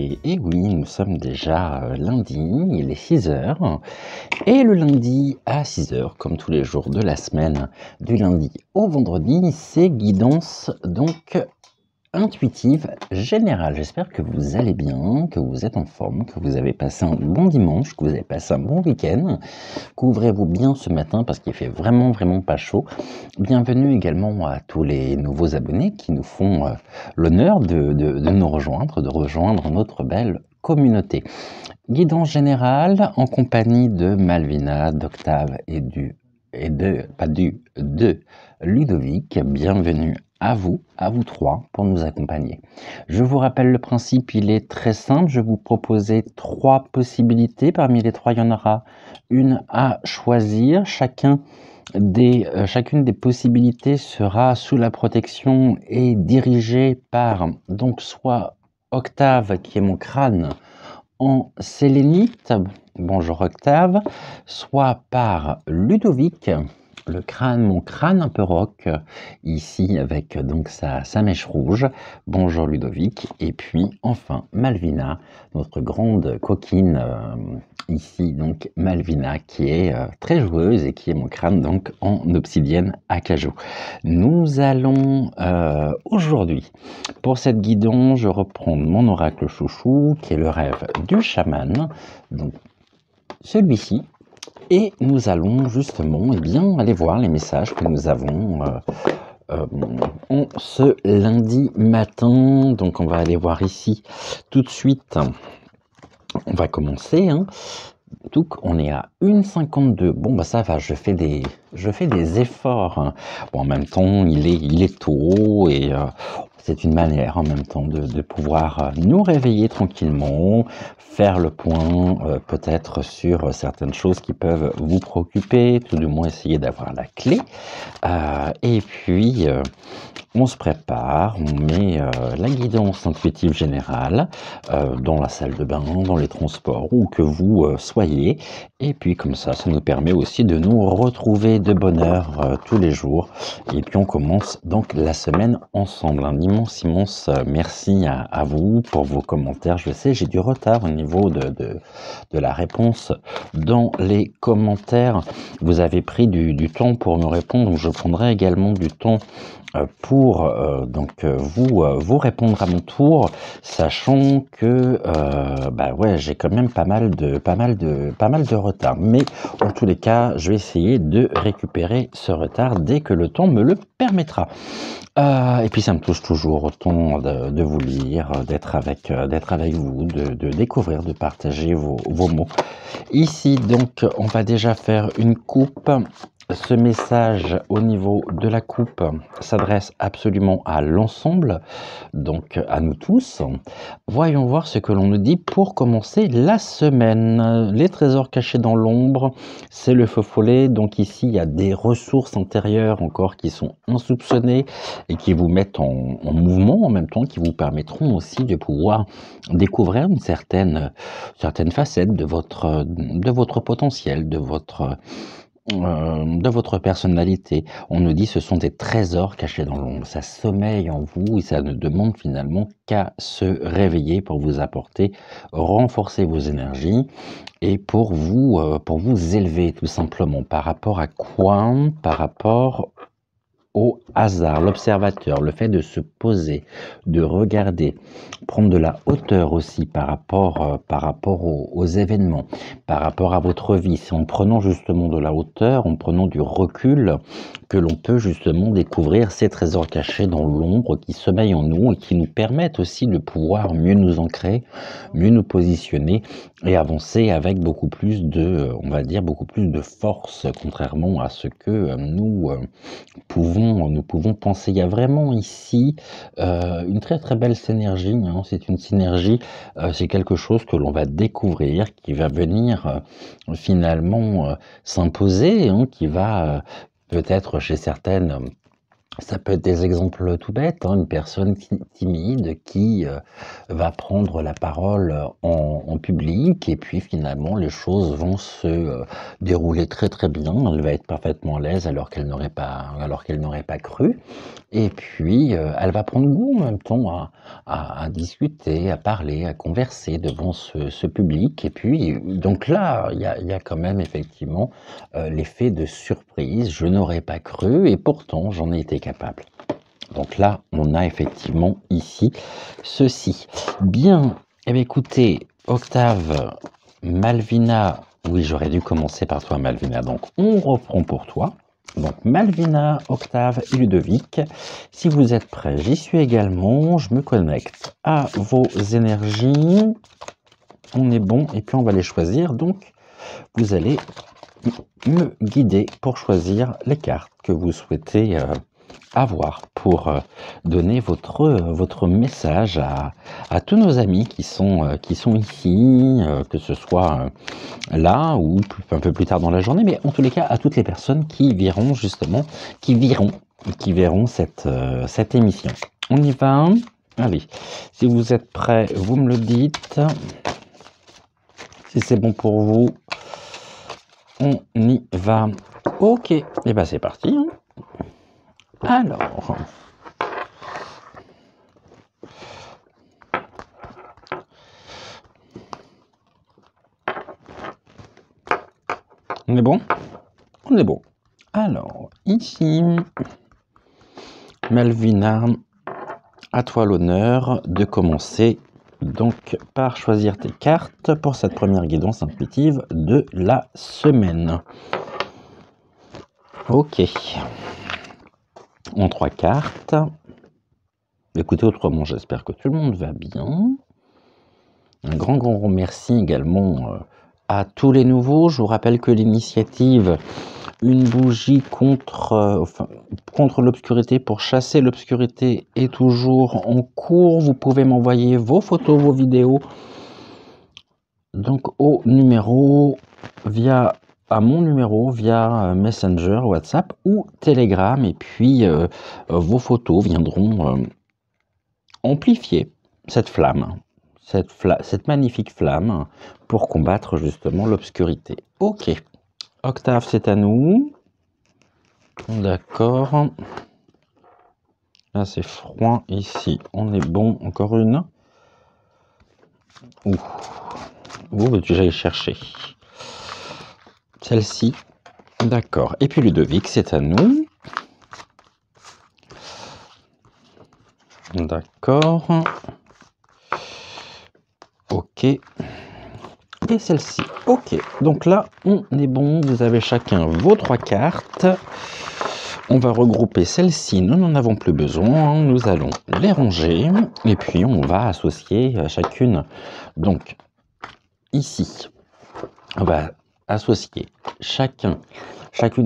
Et oui, nous sommes déjà lundi, il est 6 heures. Et le lundi à 6 heures, comme tous les jours de la semaine, du lundi au vendredi, c'est guidance donc intuitive générale. J'espère que vous allez bien, que vous êtes en forme, que vous avez passé un bon dimanche, que vous avez passé un bon week-end. Couvrez-vous bien ce matin parce qu'il fait vraiment pas chaud. Bienvenue également à tous les nouveaux abonnés qui nous font l'honneur de nous rejoindre, de rejoindre notre belle communauté. Guidance générale en compagnie de Malvina, d'Octave de Ludovic. Bienvenue à vous trois, pour nous accompagner. Je vous rappelle le principe, il est très simple. Je vous proposais 3 possibilités. Parmi les 3, il y en aura une à choisir. Chacune des possibilités sera sous la protection et dirigée par donc soit Octave, qui est mon crâne en sélénite, bonjour Octave, soit par Ludovic, mon crâne un peu rock, ici avec donc sa mèche rouge, bonjour Ludovic, et puis enfin Malvina, notre grande coquine, ici donc Malvina, qui est très joueuse et qui est mon crâne donc en obsidienne acajou. Nous allons aujourd'hui, pour cette guidon, je reprends mon oracle chouchou, qui est le rêve du chaman, donc celui-ci, et nous allons justement aller voir les messages que nous avons en ce lundi matin. Donc on va aller voir ici tout de suite. On va commencer. Donc on est à 1,52. Bon bah ça va, je fais des efforts. Bon, en même temps il est tôt et c'est une manière en même temps de pouvoir nous réveiller tranquillement, faire le point peut-être sur certaines choses qui peuvent vous préoccuper, tout du moins essayer d'avoir la clé. Et puis on se prépare, on met la guidance intuitive générale dans la salle de bain, dans les transports, où que vous soyez. Et puis comme ça nous permet aussi de nous retrouver de bonne heure tous les jours. Et puis on commence donc la semaine ensemble. Un immense merci à vous pour vos commentaires. Je sais, j'ai du retard au niveau de la réponse dans les commentaires. Vous avez pris du temps pour me répondre, donc je prendrai également du temps pour vous répondre à mon tour, sachant que j'ai quand même pas mal de retard. Mais en tous les cas, je vais essayer de récupérer ce retard dès que le temps me le permettra. Et puis ça me touche toujours autant de vous lire, d'être avec vous, de découvrir, de partager vos mots. Ici donc, on va déjà faire une coupe. Ce message au niveau de la coupe s'adresse absolument à l'ensemble, donc à nous tous. Voyons voir ce que l'on nous dit pour commencer la semaine. Les trésors cachés dans l'ombre, c'est le feu follet. Donc ici, il y a des ressources intérieures encore qui sont insoupçonnées et qui vous mettent en mouvement en même temps, qui vous permettront aussi de pouvoir découvrir une certaine facette de votre potentiel, de votre personnalité. On nous dit ce sont des trésors cachés dans l'ombre. Ça sommeille en vous et ça ne demande finalement qu'à se réveiller pour vous apporter, renforcer vos énergies et pour vous élever tout simplement. Par rapport à quoi? Par rapport au hasard, l'observateur, le fait de se poser, de regarder, prendre de la hauteur aussi par rapport aux événements, par rapport à votre vie. C'est en prenant justement de la hauteur, en prenant du recul, que l'on peut justement découvrir ces trésors cachés dans l'ombre qui sommeillent en nous et qui nous permettent aussi de pouvoir mieux nous ancrer, mieux nous positionner et avancer avec beaucoup plus de force, contrairement à ce que nous pouvons penser. Il y a vraiment ici une très belle synergie. C'est une synergie, c'est quelque chose que l'on va découvrir, qui va venir finalement s'imposer, qui va peut-être chez certaines Ça peut être des exemples tout bêtes, hein, une personne timide qui va prendre la parole en public et puis finalement les choses vont se dérouler très très bien. Elle va être parfaitement à l'aise alors qu'elle n'aurait pas cru. Et puis elle va prendre goût en même temps à discuter, à parler, à converser devant ce public. Et puis donc là, il y a quand même effectivement l'effet de surprise. Je n'aurais pas cru et pourtant j'en ai été capable. Donc là, on a effectivement ici ceci. Bien, eh bien écoutez, Octave, Malvina, oui j'aurais dû commencer par toi Malvina, donc on reprend pour toi. Donc Malvina, Octave et Ludovic, si vous êtes prêts, j'y suis également, je me connecte à vos énergies, on est bon et puis on va les choisir, donc vous allez me guider pour choisir les cartes que vous souhaitez avoir pour donner votre message à tous nos amis qui sont ici, que ce soit là ou un peu plus tard dans la journée, mais en tous les cas à toutes les personnes qui verront justement, qui verront cette émission. On y va. Allez, si vous êtes prêts, vous me le dites. Si c'est bon pour vous, on y va. Ok, et ben c'est parti. Alors, on est bon? On est bon. Alors, ici, Malvina, à toi l'honneur de commencer donc par choisir tes cartes pour cette première guidance intuitive de la semaine. Ok. En 3 cartes. Écoutez, autrement, j'espère que tout le monde va bien. Un grand merci également à tous les nouveaux. Je vous rappelle que l'initiative Une bougie contre l'obscurité, pour chasser l'obscurité, est toujours en cours. Vous pouvez m'envoyer vos photos, vos vidéos, donc au numéro, à mon numéro, via Messenger, WhatsApp ou Telegram. Et puis, vos photos viendront amplifier cette flamme, cette magnifique flamme pour combattre justement l'obscurité. Ok. Octave, c'est à nous. D'accord. Là, c'est froid. Ici, on est bon. Encore une. Ouh. Où veux-tu que j'aille chercher? Celle-ci. D'accord. Et puis Ludovic, c'est à nous. D'accord. Ok. Et celle-ci. Ok. Donc là, on est bon. Vous avez chacun vos 3 cartes. On va regrouper celles-ci, nous n'en avons plus besoin, nous allons les ranger et puis on va associer chacune. Donc ici, on va associer chacune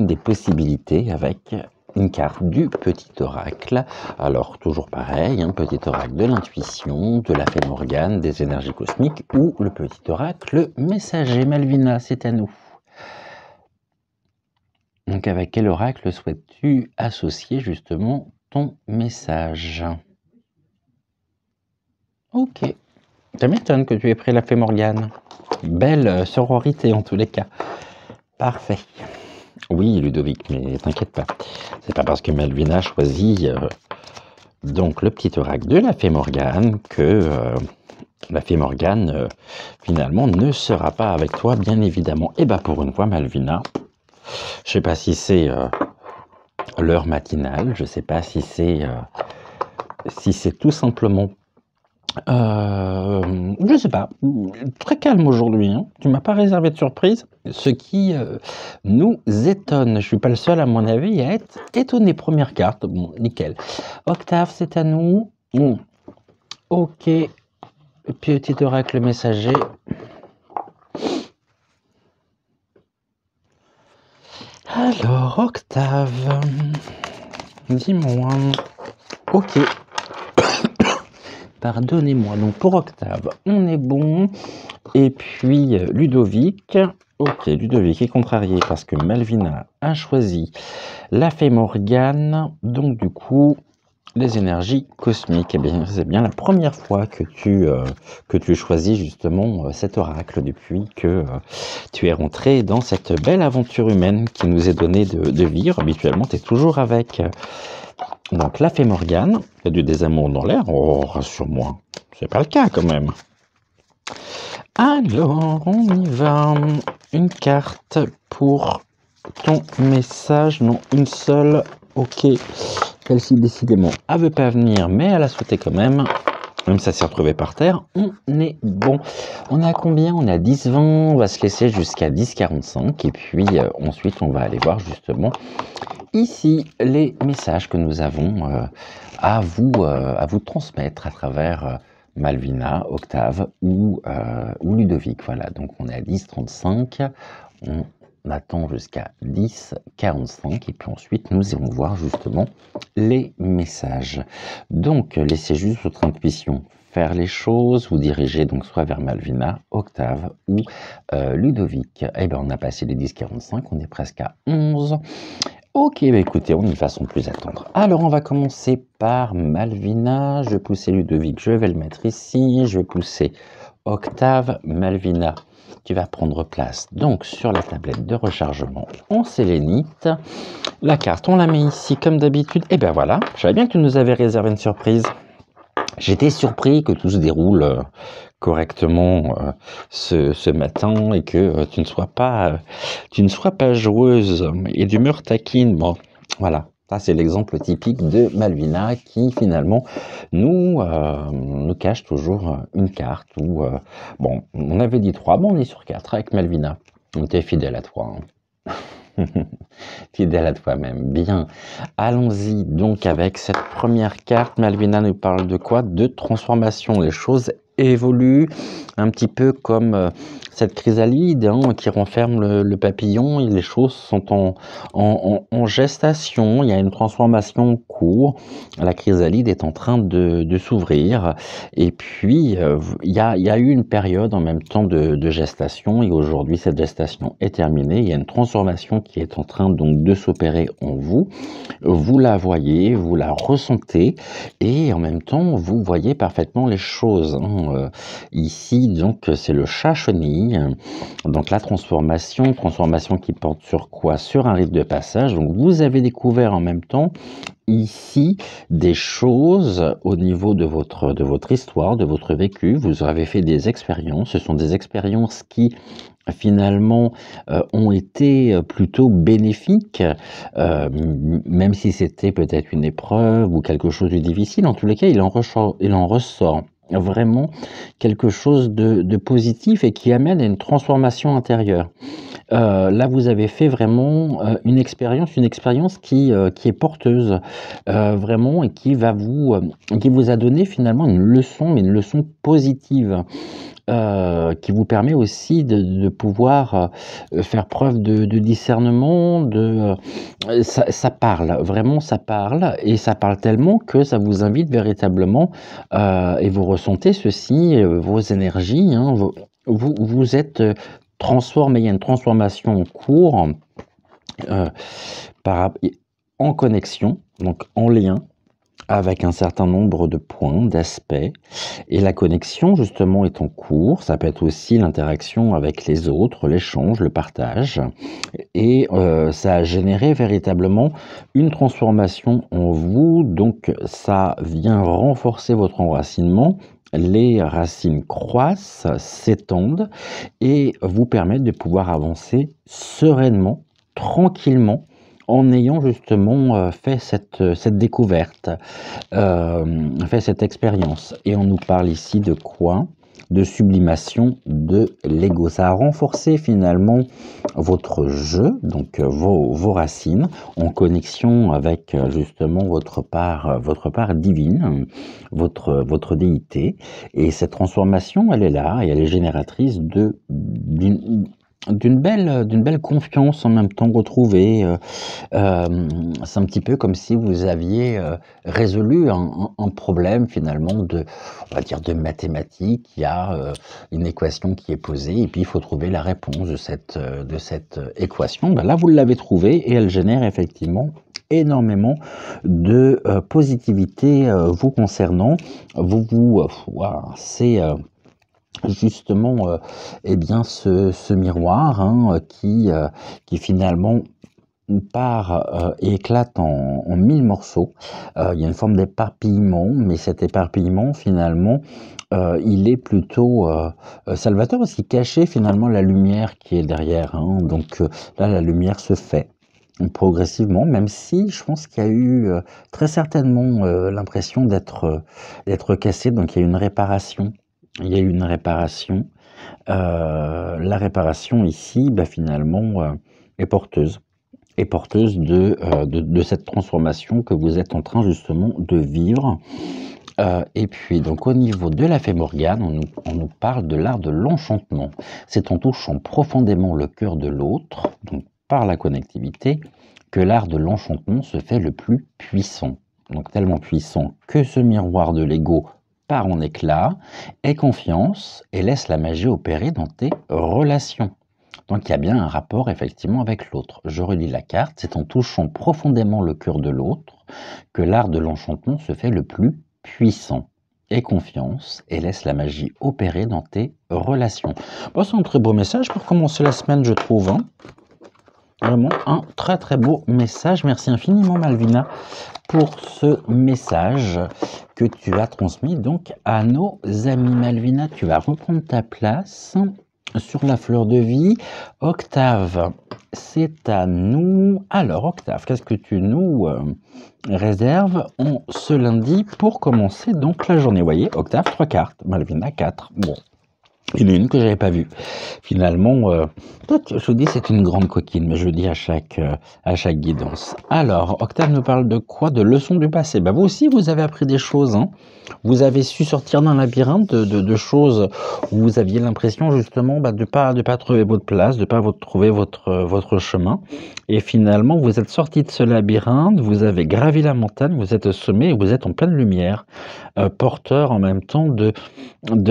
des possibilités avec une carte du petit oracle. Alors toujours pareil, petit oracle de l'intuition, de la fée Morgane, des énergies cosmiques ou le petit oracle messager. Malvina, c'est à nous. Donc avec quel oracle souhaites-tu associer justement ton message? Ok. Ça m'étonne que tu aies pris la fée Morgane. Belle sororité en tous les cas. Parfait. Oui, Ludovic, mais t'inquiète pas. C'est pas parce que Malvina choisit donc le petit oracle de la fée Morgane que la fée Morgane finalement ne sera pas avec toi, bien évidemment. Et bah pour une fois, Malvina, je sais pas si c'est l'heure matinale, je sais pas si c'est tout simplement je sais pas, très calme aujourd'hui, hein. Tu m'as pas réservé de surprise, ce qui nous étonne. Je suis pas le seul à mon avis à être étonné. Première carte, bon, nickel. Octave, c'est à nous. Ok, petit oracle messager. Alors, Octave, dis-moi. Ok. Pardonnez-moi. Donc, pour Octave, on est bon. Et puis, Ludovic, Ok, Ludovic est contrarié parce que Malvina a choisi la fée Morgane. Donc du coup, les énergies cosmiques, eh bien, c'est bien la première fois que tu choisis justement cet oracle depuis que tu es rentré dans cette belle aventure humaine qui nous est donnée de vivre. Habituellement, tu es toujours avec donc la fée Morgane. Il y a du désamour dans l'air. Oh, rassure-moi, c'est pas le cas quand même. Alors, on y va. Une carte pour ton message. Non, une seule. Ok. Celle-ci, décidément, elle veut pas venir, mais elle a sauté quand même. Même si ça s'est retrouvé par terre, on est bon. On est à combien? On est à 10-20. On va se laisser jusqu'à 10-45. Et puis, ensuite, on va aller voir justement ici les messages que nous avons à vous transmettre à travers Malvina, Octave ou Ludovic. Voilà, donc on est à 10-35. On attend jusqu'à 10-45 et puis ensuite nous allons voir justement les messages. Donc laissez juste votre intuition faire les choses, vous dirigez donc soit vers Malvina, Octave ou Ludovic. Eh bien on a passé les 10-45, on est presque à 11. Ok, bah écoutez, on n'y va sans plus attendre. Alors on va commencer par Malvina, je vais pousser Ludovic, je vais le mettre ici, je vais pousser Octave, Malvina, tu vas prendre place donc sur la tablette de rechargement en sélénite. La carte, on la met ici comme d'habitude. Et ben voilà, je savais bien que tu nous avais réservé une surprise. J'étais surpris que tout se déroule correctement ce matin et que tu ne sois pas joueuse et d'humeur taquine. Bon, voilà. Ça, c'est l'exemple typique de Malvina qui, finalement, nous cache toujours une carte. Bon, on avait dit 3, bon, on est sur 4 avec Malvina. On était fidèle à toi. Hein. Fidèle à toi-même. Bien. Allons-y donc avec cette première carte. Malvina nous parle de quoi? De transformation. Les choses évoluent un petit peu comme cette chrysalide qui renferme le papillon. Et les choses sont en gestation. Il y a une transformation en cours. La chrysalide est en train de s'ouvrir. Et puis, il y a eu une période en même temps de gestation. Et aujourd'hui, cette gestation est terminée. Il y a une transformation qui est en train donc de s'opérer en vous. Vous la voyez, vous la ressentez. Et en même temps, vous voyez parfaitement les choses. Ici, donc, c'est le chat chenille. Donc, la transformation qui porte sur quoi? Sur un rite de passage. Donc, vous avez découvert en même temps ici des choses au niveau de votre histoire, de votre vécu. Vous avez fait des expériences. Ce sont des expériences qui finalement ont été plutôt bénéfiques, même si c'était peut-être une épreuve ou quelque chose de difficile. En tous les cas, il en ressort vraiment quelque chose de positif et qui amène à une transformation intérieure. Là, vous avez fait vraiment une expérience qui est porteuse, vraiment, et qui vous a donné finalement une leçon, mais une leçon positive. Qui vous permet aussi de pouvoir faire preuve de discernement, ça parle, vraiment ça parle, et ça parle tellement que ça vous invite véritablement, et vous ressentez ceci, vos énergies, hein, vous êtes transformé, il y a une transformation en cours, en connexion, donc en lien, avec un certain nombre de points, d'aspects, et la connexion justement est en cours. Ça peut être aussi l'interaction avec les autres, l'échange, le partage, et ça a généré véritablement une transformation en vous, donc ça vient renforcer votre enracinement. Les racines croissent, s'étendent et vous permettent de pouvoir avancer sereinement, tranquillement, en ayant justement fait cette découverte, fait cette expérience. Et on nous parle ici de quoi? De sublimation de l'ego. Ça a renforcé finalement votre jeu, donc vos racines, en connexion avec justement votre part divine, votre déité. Et cette transformation, elle est là et elle est génératrice d'une belle confiance en même temps retrouvée. C'est un petit peu comme si vous aviez résolu un problème finalement on va dire de mathématiques. Il y a une équation qui est posée et puis il faut trouver la réponse de cette équation. Ben là, vous l'avez trouvée et elle génère effectivement énormément de positivité vous concernant. Ouah, c'est justement eh bien ce miroir hein, qui finalement part et éclate en 1000 morceaux. Il y a une forme d'éparpillement, mais cet éparpillement finalement il est plutôt salvateur parce qu'il cachait finalement la lumière qui est derrière hein. Donc là la lumière se fait progressivement, même si je pense qu'il y a eu très certainement l'impression d'être cassé, donc il y a eu une réparation. Il y a eu une réparation. La réparation ici, bah, finalement, est porteuse. Est porteuse de cette transformation que vous êtes en train justement de vivre. Et puis donc au niveau de la fée Morgane, on nous parle de l'art de l'enchantement. C'est en touchant profondément le cœur de l'autre, donc par la connectivité, que l'art de l'enchantement se fait le plus puissant. Donc tellement puissant que ce miroir de l'ego part en éclat, aie confiance et laisse la magie opérer dans tes relations. Donc il y a bien un rapport effectivement avec l'autre. Je relis la carte, c'est en touchant profondément le cœur de l'autre que l'art de l'enchantement se fait le plus puissant. Aie confiance et laisse la magie opérer dans tes relations. Bon, c'est un très beau message pour commencer la semaine, je trouve. Hein. Vraiment un très très beau message. Merci infiniment Malvina pour ce message que tu as transmis donc à nos amis. Malvina, tu vas reprendre ta place sur la fleur de vie. Octave, c'est à nous. Alors Octave, qu'est-ce que tu nous réserves en ce lundi pour commencer donc la journée? Vous voyez, Octave, 3 cartes, Malvina, 4. Bon. Une que j'avais pas vue. Finalement, je vous dis, c'est une grande coquine, mais je le dis à chaque guidance. Alors, Octave nous parle de quoi? De leçons du passé. Bah, vous aussi, vous avez appris des choses. Hein. Vous avez su sortir d'un labyrinthe de choses où vous aviez l'impression justement bah, de pas trouver votre place, de pas trouver votre chemin. Et finalement, vous êtes sorti de ce labyrinthe, vous avez gravi la montagne, vous êtes au sommet et vous êtes en pleine lumière, porteur en même temps de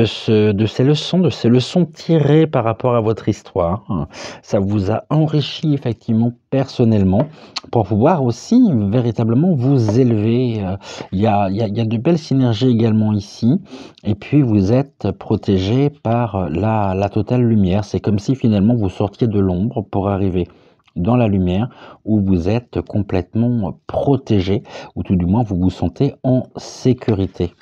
ces leçons tirées par rapport à votre histoire. Ça vous a enrichi effectivement personnellement pour pouvoir aussi véritablement vous élever. Il y a de belles synergies également ici. Et puis vous êtes protégé par la totale lumière. C'est comme si finalement vous sortiez de l'ombre pour arriver dans la lumière où vous êtes complètement protégé, ou tout du moins vous vous sentez en sécurité.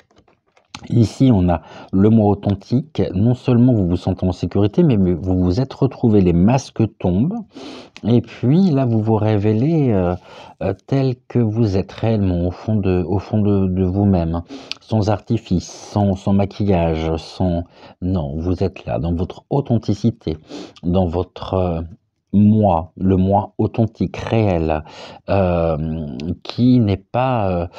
Ici, on a le moi authentique. Non seulement vous vous sentez en sécurité, mais vous vous êtes retrouvé, les masques tombent. Et puis là, vous vous révélez tel que vous êtes réellement au fond de vous-même, sans artifice, sans maquillage, sans... Non, vous êtes là, dans votre authenticité, dans votre... moi, le moi authentique, réel, qui n'est pas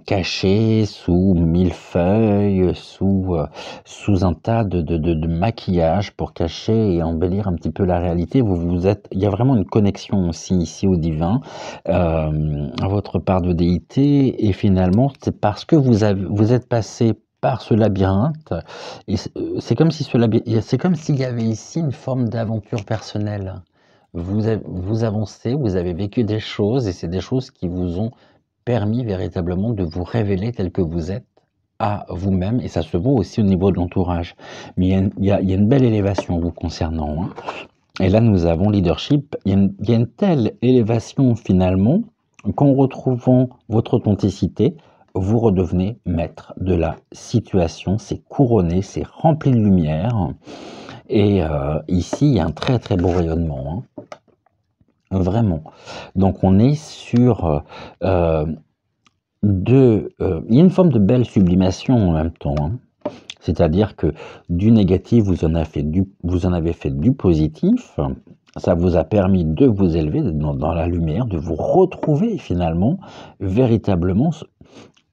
caché sous 1000 feuilles, sous un tas de maquillage pour cacher et embellir un petit peu la réalité. Il y a vraiment une connexion aussi ici au divin, à votre part de déité, et finalement, c'est parce que vous êtes passé par ce labyrinthe, et c'est comme si c'est comme s'il y avait ici une forme d'aventure personnelle. Vous avancez, vous avez vécu des choses, et c'est des choses qui vous ont permis véritablement de vous révéler tel que vous êtes à vous-même, et ça se voit aussi au niveau de l'entourage. Mais il y a une belle élévation vous concernant. Hein. Et là, nous avons leadership. Il y a une telle élévation finalement qu'en retrouvant votre authenticité, vous redevenez maître de la situation. C'est couronné, c'est rempli de lumière. Et ici, il y a un très très beau rayonnement. Hein. Vraiment. Donc on est sur il y a une forme de belle sublimation en même temps. Hein. C'est-à-dire que du négatif, vous en avez fait du positif. Ça vous a permis de vous élever dans la lumière, de vous retrouver finalement véritablement,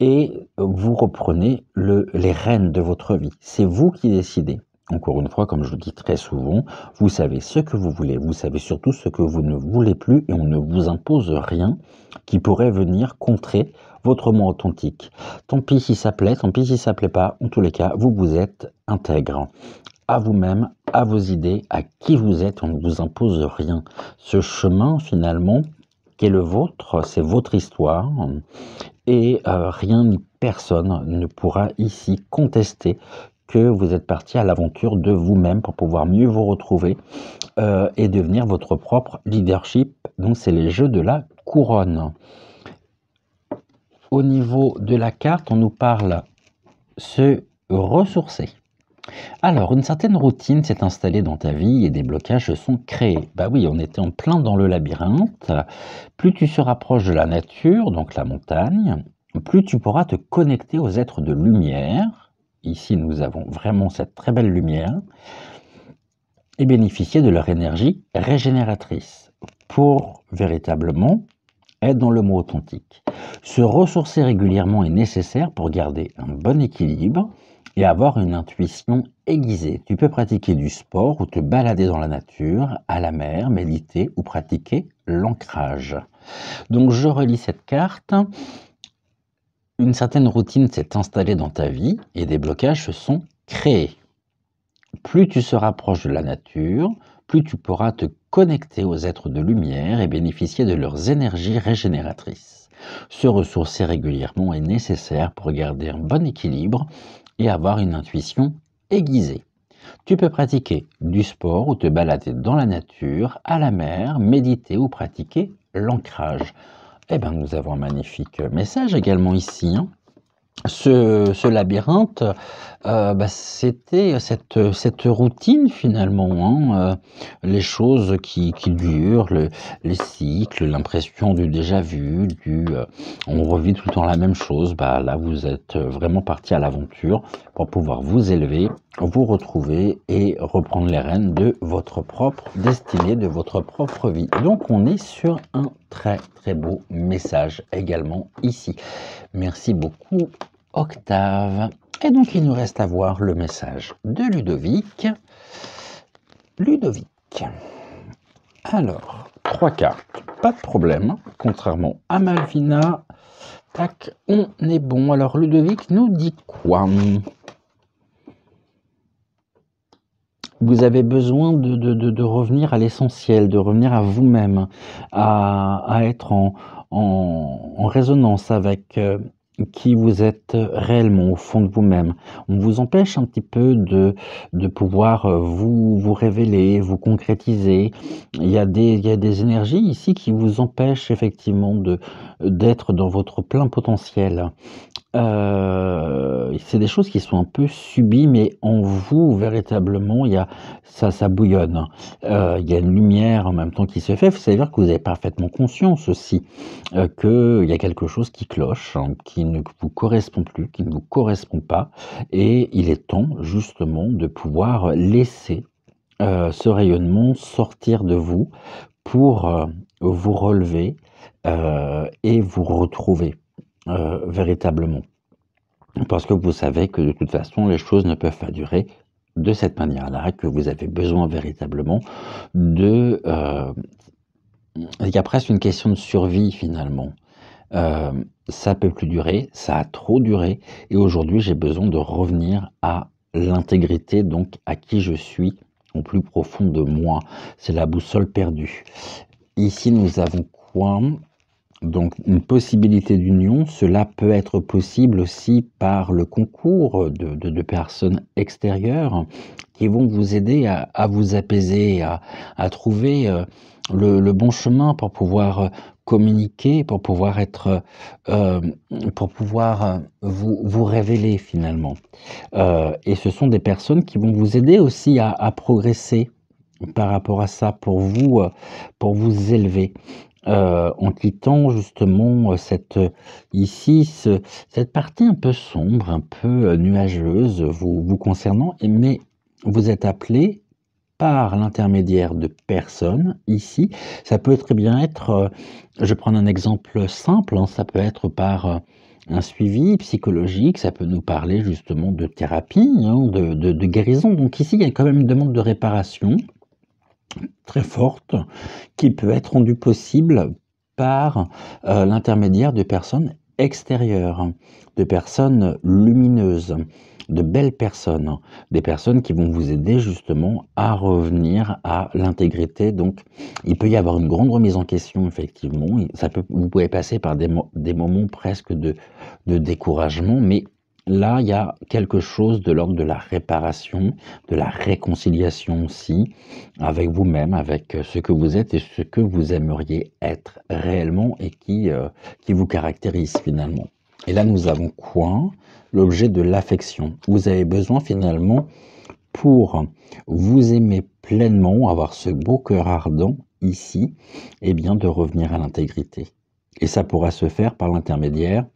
et vous reprenez les rênes de votre vie. C'est vous qui décidez. Encore une fois, comme je le dis très souvent, vous savez ce que vous voulez, vous savez surtout ce que vous ne voulez plus et on ne vous impose rien qui pourrait venir contrer votre moi authentique. Tant pis si ça plaît, tant pis si ça plaît pas, en tous les cas, vous êtes intègre à vous-même, à vos idées, à qui vous êtes, on ne vous impose rien. Ce chemin, finalement, qui est le vôtre, c'est votre histoire et rien ni personne ne pourra ici contester que vous êtes parti à l'aventure de vous-même pour pouvoir mieux vous retrouver et devenir votre propre leadership. Donc c'est les jeux de la couronne. Au niveau de la carte, on nous parle se ressourcer. Alors, une certaine routine s'est installée dans ta vie et des blocages se sont créés. Bah oui, on était en plein dans le labyrinthe. Plus tu se rapproches de la nature, donc la montagne, plus tu pourras te connecter aux êtres de lumière. Ici, nous avons vraiment cette très belle lumière et bénéficier de leur énergie régénératrice pour véritablement être dans le mot authentique. Se ressourcer régulièrement est nécessaire pour garder un bon équilibre et avoir une intuition aiguisée. Tu peux pratiquer du sport ou te balader dans la nature, à la mer, méditer ou pratiquer l'ancrage. Donc je relis cette carte. Une certaine routine s'est installée dans ta vie et des blocages se sont créés. Plus tu se rapproches de la nature, plus tu pourras te connecter aux êtres de lumière et bénéficier de leurs énergies régénératrices. Se ressourcer régulièrement est nécessaire pour garder un bon équilibre et avoir une intuition aiguisée. Tu peux pratiquer du sport ou te balader dans la nature, à la mer, méditer ou pratiquer l'ancrage. Eh bien, nous avons un magnifique message également ici. Ce labyrinthe, c'était cette routine finalement, les choses qui durent, les cycles, l'impression du déjà vu, on revit tout le temps la même chose. Bah, là, vous êtes vraiment parti à l'aventure pour pouvoir vous élever, vous retrouver et reprendre les rênes de votre propre destinée, de votre propre vie. Donc, on est sur un très très beau message également ici. Merci beaucoup Octave. Et donc il nous reste à voir le message de Ludovic. Ludovic. Alors, 3 cartes, pas de problème, contrairement à Malvina. Tac, on est bon. Alors Ludovic nous dit quoi? Vous avez besoin de revenir à l'essentiel, de revenir à vous-même, à être en résonance avec qui vous êtes réellement au fond de vous-même. On vous empêche un petit peu de pouvoir vous révéler, vous concrétiser. Il y a des énergies ici qui vous empêchent effectivement d'être dans votre plein potentiel. C'est des choses qui sont un peu subies, mais en vous, véritablement, il y a ça bouillonne. Il y a une lumière en même temps qui se fait. C'est-à-dire que vous avez parfaitement conscience aussi, qu'il y a quelque chose qui cloche, hein, qui ne vous correspond plus, qui ne vous correspond pas et il est temps justement de pouvoir laisser, ce rayonnement sortir de vous pour, vous relever, et vous retrouver. Véritablement. Parce que vous savez que de toute façon, les choses ne peuvent pas durer de cette manière-là, que vous avez besoin véritablement de... il y a presque une question de survie finalement. Ça peut plus durer, ça a trop duré, et aujourd'hui j'ai besoin de revenir à l'intégrité, donc à qui je suis au plus profond de moi. C'est la boussole perdue. Ici nous avons quoi? Donc une possibilité d'union, cela peut être possible aussi par le concours de personnes extérieures qui vont vous aider à vous apaiser, à trouver le bon chemin pour pouvoir communiquer, pour pouvoir être, pour pouvoir vous révéler finalement. Et ce sont des personnes qui vont vous aider aussi à progresser par rapport à ça, pour vous élever. En quittant justement cette partie un peu sombre, un peu nuageuse vous concernant, mais vous êtes appelé par l'intermédiaire de personnes ici. Ça peut très bien être, je vais prendre un exemple simple, hein, ça peut être par un suivi psychologique, ça peut nous parler justement de thérapie, hein, de guérison. Donc ici, il y a quand même une demande de réparation très forte qui peut être rendue possible par l'intermédiaire de personnes extérieures, de personnes lumineuses, de belles personnes, des personnes qui vont vous aider justement à revenir à l'intégrité. Donc, il peut y avoir une grande remise en question, effectivement. Vous pouvez passer par des moments presque de découragement, mais là, il y a quelque chose de l'ordre de la réparation, de la réconciliation aussi, avec vous-même, avec ce que vous êtes et ce que vous aimeriez être réellement et qui vous caractérise finalement. Et là, nous avons quoi? L'objet de l'affection. Vous avez besoin finalement, pour vous aimer pleinement, avoir ce beau cœur ardent ici, eh bien de revenir à l'intégrité. Et ça pourra se faire par l'intermédiaire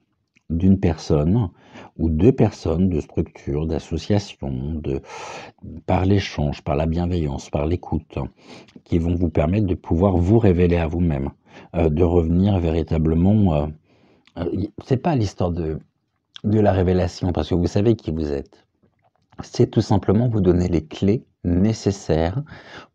d'une personne ou deux personnes, de structures, d'associations, par l'échange, par la bienveillance, par l'écoute, qui vont vous permettre de pouvoir vous révéler à vous-même, de revenir véritablement. C'est pas l'histoire de la révélation, parce que vous savez qui vous êtes. C'est tout simplement vous donner les clés nécessaires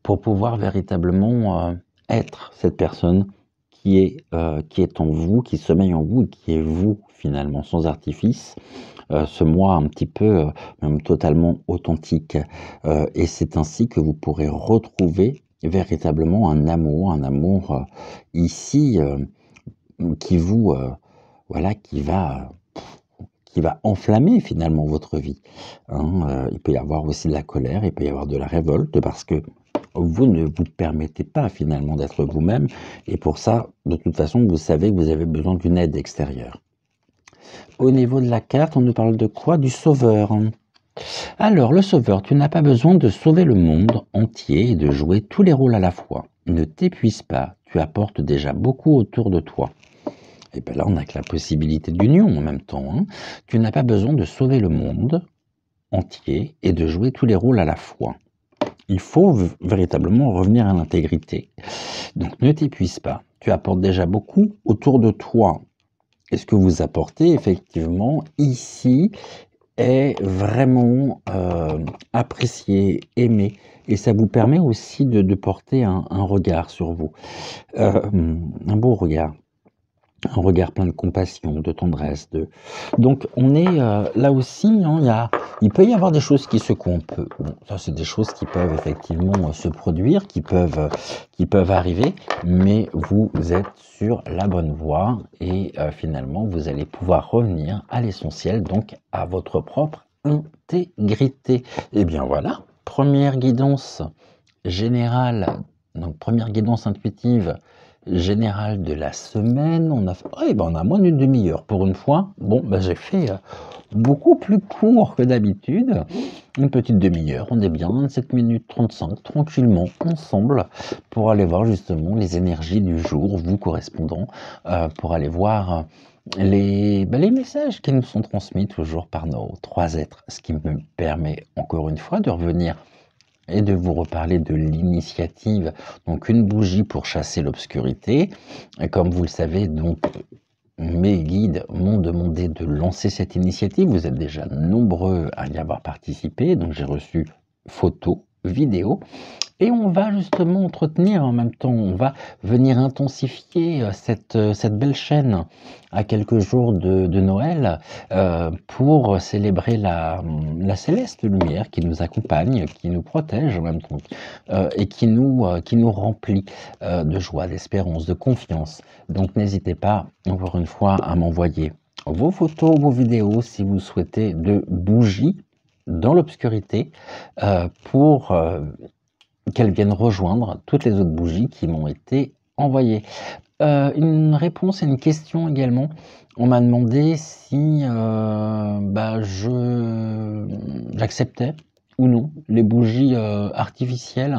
pour pouvoir véritablement être cette personne qui est en vous, qui sommeille en vous et qui est vous finalement, sans artifice. Ce moi un petit peu, même totalement authentique. Et c'est ainsi que vous pourrez retrouver véritablement un amour ici qui vous, voilà, qui va enflammer finalement votre vie. Hein. Il peut y avoir aussi de la colère, il peut y avoir de la révolte parce que vous ne vous permettez pas finalement d'être vous-même. Et pour ça, de toute façon, vous savez que vous avez besoin d'une aide extérieure. Au niveau de la carte, on nous parle de quoi? Du sauveur. Alors, le sauveur, tu n'as pas besoin de sauver le monde entier et de jouer tous les rôles à la fois. Ne t'épuise pas, tu apportes déjà beaucoup autour de toi. Et bien là, on n'a que la possibilité d'union en même temps. Hein. Tu n'as pas besoin de sauver le monde entier et de jouer tous les rôles à la fois. Il faut véritablement revenir à l'intégrité. Donc ne t'épuise pas, tu apportes déjà beaucoup autour de toi. Et ce que vous apportez effectivement ici est vraiment apprécié, aimé. Et ça vous permet aussi de porter un regard sur vous. Un beau regard. Un regard plein de compassion, de tendresse. Donc on est là aussi, hein, il peut y avoir des choses qui secouent un peu. Bon, ça c'est des choses qui peuvent effectivement se produire, qui peuvent arriver, mais vous êtes sur la bonne voie et finalement vous allez pouvoir revenir à l'essentiel, donc à votre propre intégrité. Et bien voilà, première guidance générale, donc première guidance intuitive générale de la semaine. On a moins d'une demi-heure pour une fois. Bon, j'ai fait beaucoup plus court que d'habitude. Une petite demi-heure, on est bien, 27 minutes 35, tranquillement, ensemble, pour aller voir justement les énergies du jour, vous correspondant, pour aller voir les messages qui nous sont transmis toujours par nos trois êtres, ce qui me permet encore une fois de revenir et de vous reparler de l'initiative, donc une bougie pour chasser l'obscurité. Comme vous le savez, donc mes guides m'ont demandé de lancer cette initiative. Vous êtes déjà nombreux à y avoir participé, donc j'ai reçu photos, vidéos. Et on va justement entretenir en même temps, on va venir intensifier cette belle chaîne à quelques jours de Noël pour célébrer la céleste lumière qui nous accompagne, qui nous protège en même temps et qui nous remplit de joie, d'espérance, de confiance. Donc n'hésitez pas, encore une fois, à m'envoyer vos photos, vos vidéos si vous souhaitez de bougies dans l'obscurité pour qu'elles viennent rejoindre toutes les autres bougies qui m'ont été envoyées. Une réponse à une question également. On m'a demandé si j'acceptais ou non les bougies artificielles.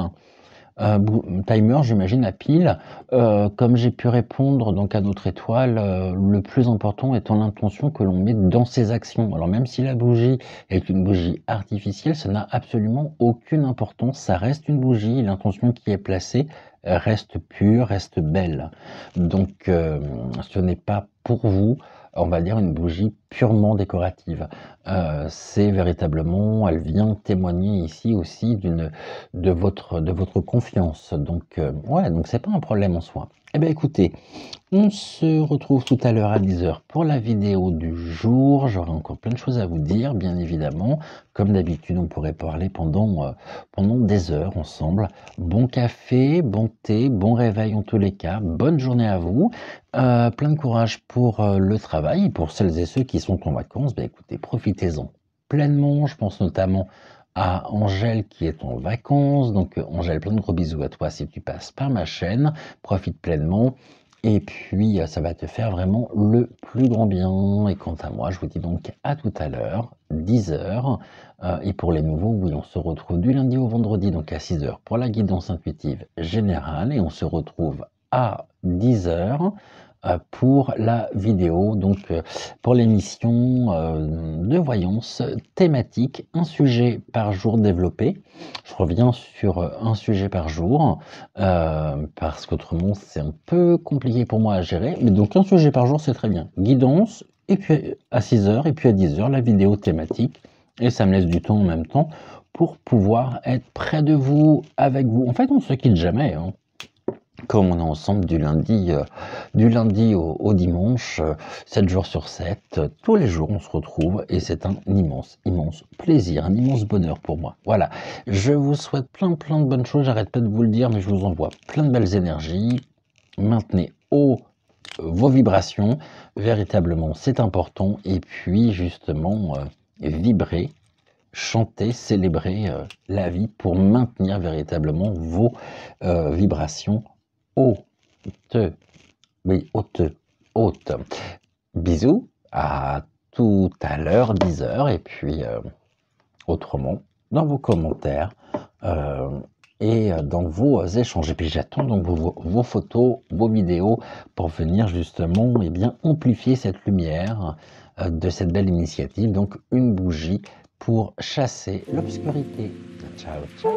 Timer, j'imagine, à pile. Comme j'ai pu répondre donc à notre étoile, le plus important étant l'intention que l'on met dans ses actions. Alors même si la bougie est une bougie artificielle, ça n'a absolument aucune importance. Ça reste une bougie, l'intention qui est placée reste pure, reste belle. Donc ce n'est pas pour vous on va dire une bougie purement décorative. C'est véritablement elle vient témoigner ici aussi de votre confiance. Donc, ouais, donc c'est pas un problème en soi. Eh bien écoutez, on se retrouve tout à l'heure à 10h pour la vidéo du jour. J'aurai encore plein de choses à vous dire, bien évidemment. Comme d'habitude, on pourrait parler pendant des heures ensemble. Bon café, bon thé, bon réveil en tous les cas. Bonne journée à vous. Plein de courage pour le travail. Pour celles et ceux qui sont en vacances, ben écoutez, profitez-en pleinement. Je pense notamment à Angèle qui est en vacances. Donc Angèle, plein de gros bisous à toi si tu passes par ma chaîne. Profite pleinement. Et puis, ça va te faire vraiment le plus grand bien. Et quant à moi, je vous dis donc à tout à l'heure, 10h. Et pour les nouveaux, oui, on se retrouve du lundi au vendredi, donc à 6h pour la guidance intuitive générale. Et on se retrouve à 10h pour la vidéo, donc pour l'émission de voyance thématique, un sujet par jour développé. Je reviens sur un sujet par jour, parce qu'autrement c'est un peu compliqué pour moi à gérer, mais donc un sujet par jour c'est très bien. Guidance, et puis à 6h, et puis à 10h, la vidéo thématique, et ça me laisse du temps en même temps pour pouvoir être près de vous, avec vous. En fait, on se quitte jamais, hein. Comme on est ensemble du lundi au dimanche, 7 jours sur 7, tous les jours on se retrouve et c'est un immense, immense plaisir, un immense bonheur pour moi. Voilà, je vous souhaite plein de bonnes choses, j'arrête pas de vous le dire, mais je vous envoie plein de belles énergies. Maintenez haut vos vibrations, véritablement c'est important, et puis justement vibrer, chanter, célébrer la vie pour maintenir véritablement vos vibrations haute, oui, haute. Bisous, à tout à l'heure, 10h, et puis autrement, dans vos commentaires et dans vos échanges. Et puis j'attends donc vos photos, vos vidéos pour venir justement amplifier cette lumière de cette belle initiative. Donc une bougie pour chasser l'obscurité. Ciao, ciao.